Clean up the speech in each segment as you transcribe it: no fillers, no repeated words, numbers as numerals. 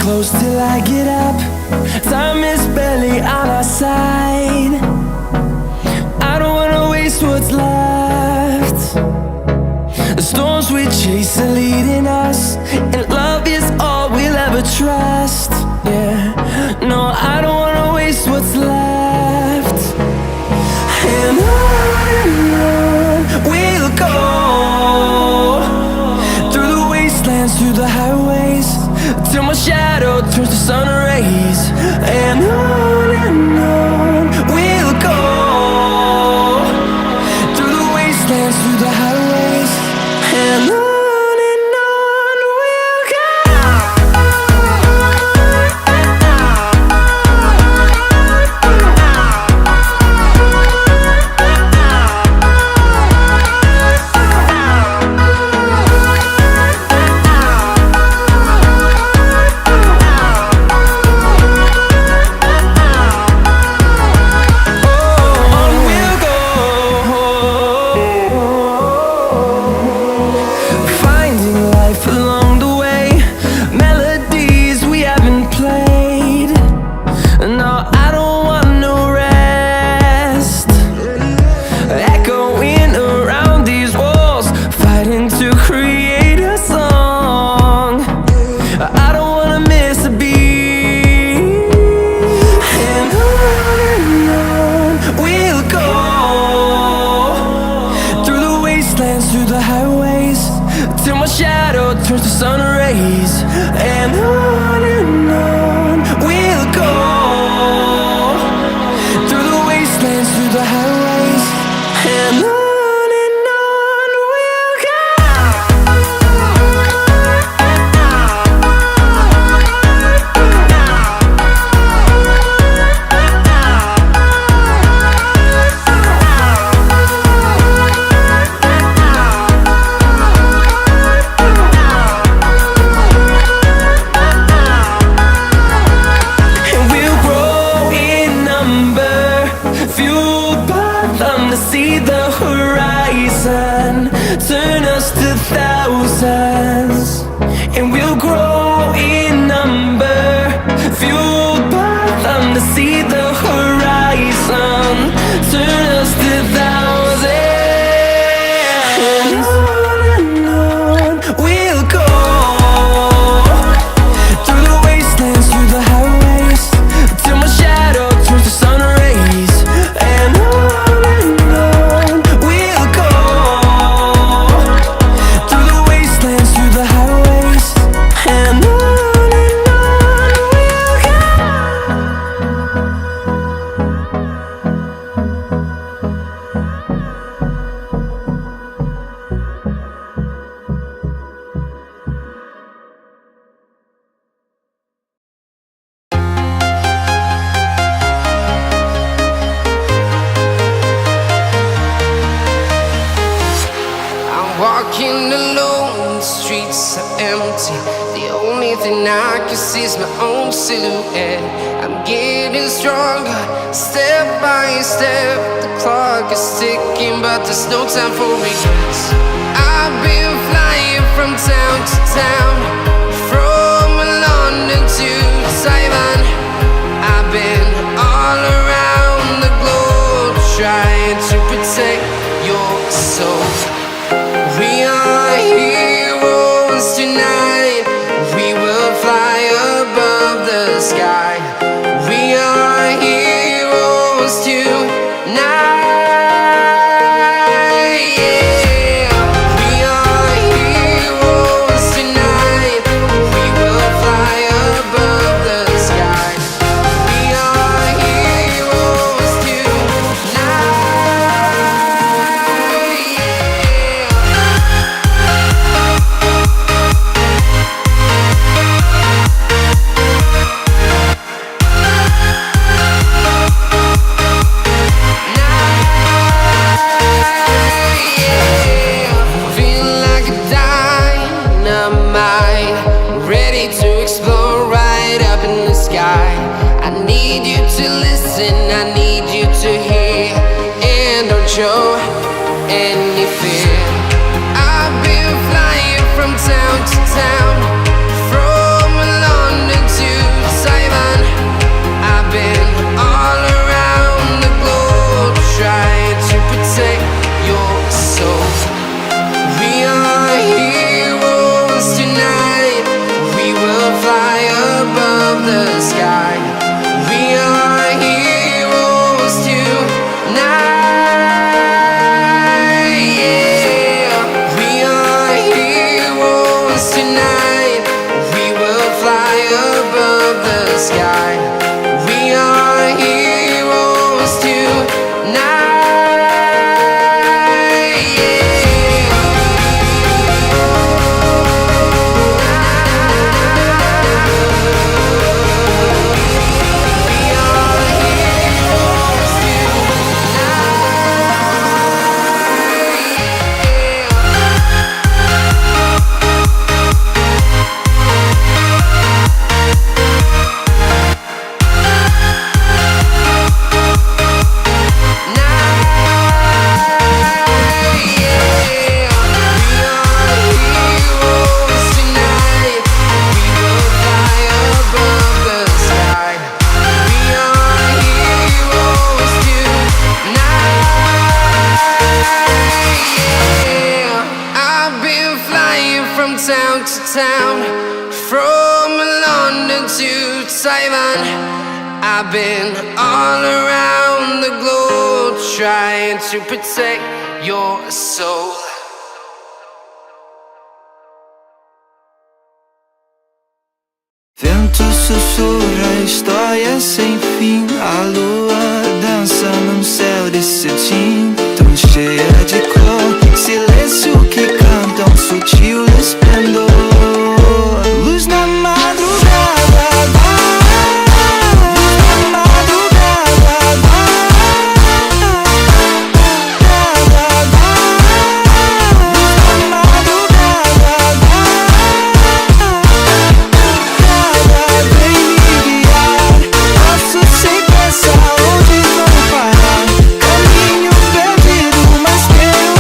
close till I get up. Time is barely on our side. I don't wanna waste what's left. The storms we chase are leading us, and love is all we'll ever trust. Yeah, no, I don't wanna waste what's left. And on we'll go, through the wastelands, through the highways, till my shadow turns to sun rays. And on we'll go, through the wastelands, through the highways, and on. Walking alone, the streets are empty. The only thing I can see is my own silhouette. I'm getting stronger, step by step. The clock is ticking, but there's no time for regrets. I've been flying from town to town, from London to Taiwan. I've been all around the globe, trying to protect your soul. We are heroes tonight. We will fly above the sky. We are heroes tonight. Yeah. We are heroes tonight. We will fly above the sky. We are heroes tonight. Show any fear. I've been flying from town to town, from London to the sky. We are heroes tonight, yeah. We are heroes tonight. We will fly above the sky. We are heroes tonight. Town to town, from London to Taiwan. I've been all around the globe trying to protect your soul. Vento sussurra histórias sem fim. A lua dança num céu de cetim, tão cheia de cor. Silêncio que canta um sutil esplendor. Luz na madrugada, luz na madrugada, vem me guiar. Passo sem pensar onde vou parar. Caminho perdido, mas quero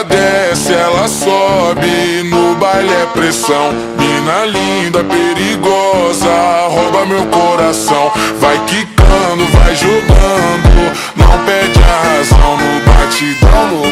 desce, ela sobe, no baile é pressão. Mina linda, perigosa, rouba meu coração. Vai quicando, vai jogando, não perde a razão. No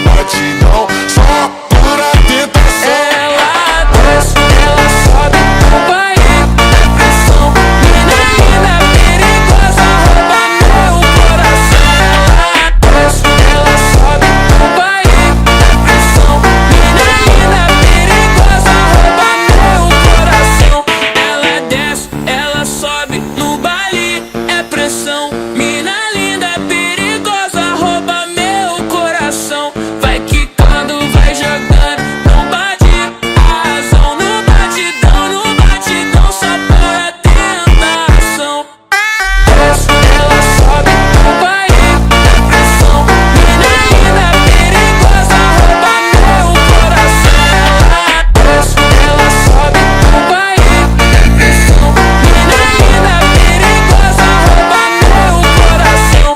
batidão, só pura tentação. Ela desce, ela sobe, no baile é pressão. Mina linda, perigosa, rouba meu coração. Ela desce, ela sobe, no baile é pressão. Mina linda, perigosa, rouba meu coração. Ela desce, ela sobe, no baile é pressão. Mina linda, perigosa, rouba meu coração. Vai quicando, vai jogando, não bate a razão. No batidão, só por a tentação. Desce, ela sobe, no baile é pressão. Mina linda, perigosa, rouba meu coração. Ela desce, ela sobe, no baile é pressão. Mina linda, perigosa, rouba meu coração.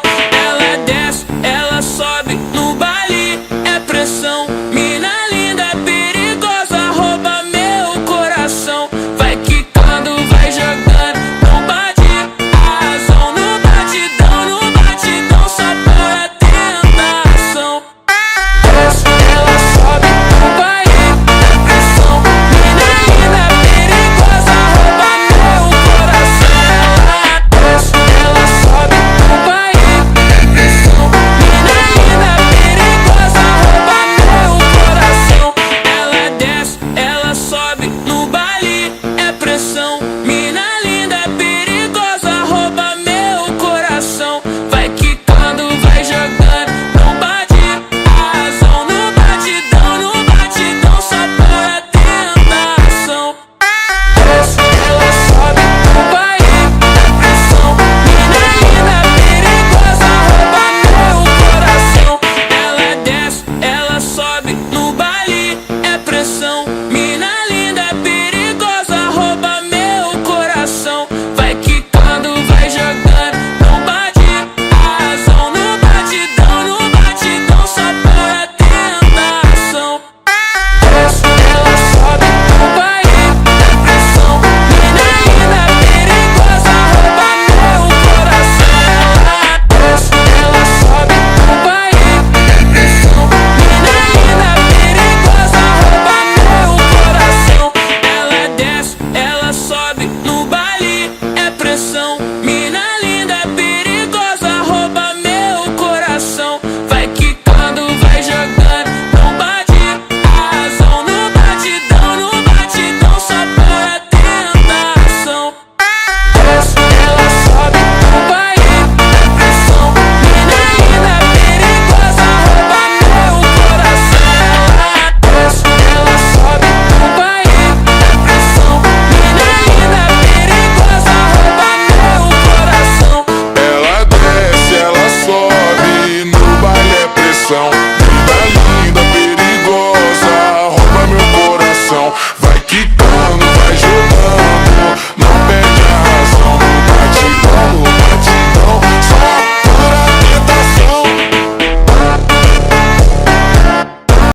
Ela desce, ela sobe, no baile é pressão. Mina linda, perigosa, rouba meu coração. Vai quicando, vai jogando, não bate a razão. No batidão, só por a tentação. Desce, ela sobe, no baile é pressão. Mina linda, perigosa, rouba meu coração. Ela desce, ela sobe, no baile é pressão. Mina linda, perigosa, rouba meu coração. Ela desce, ela sobe, no baile é pressão. Mina linda, perigosa, rouba meu coração. Vai quicando, vai jogando, não bate a razão. No batidão, só por a tentação. Desce, ela sobe, no baile é pressão. Mina linda, perigosa, rouba meu coração. Ela desce, ela sobe, no baile é pressão. Mina linda, perigosa, rouba meu coração. Vai quicando, vai jogando, não bate a razão. No batidão, só por a tentação. Desce, ela sobe, no baile é pressão. Mina linda, perigosa, rouba meu coração. Ela desce, ela sobe, no baile é pressão. Mina linda, perigosa, rouba meu coração. Ela desce, ela sobe, no baile é pressão. Mina linda, perigosa, rouba meu coração. Vai quicando, vai jogando, não bate a razão. No batidão, só por a tentação. Desce, ela sobe, no baile é pressão. Mina linda, perigosa, rouba meu coração. Ela desce, ela sobe, no baile é pressão. Mina linda, perigosa, rouba meu coração. Ela desce, ela sobe, no baile é pressão.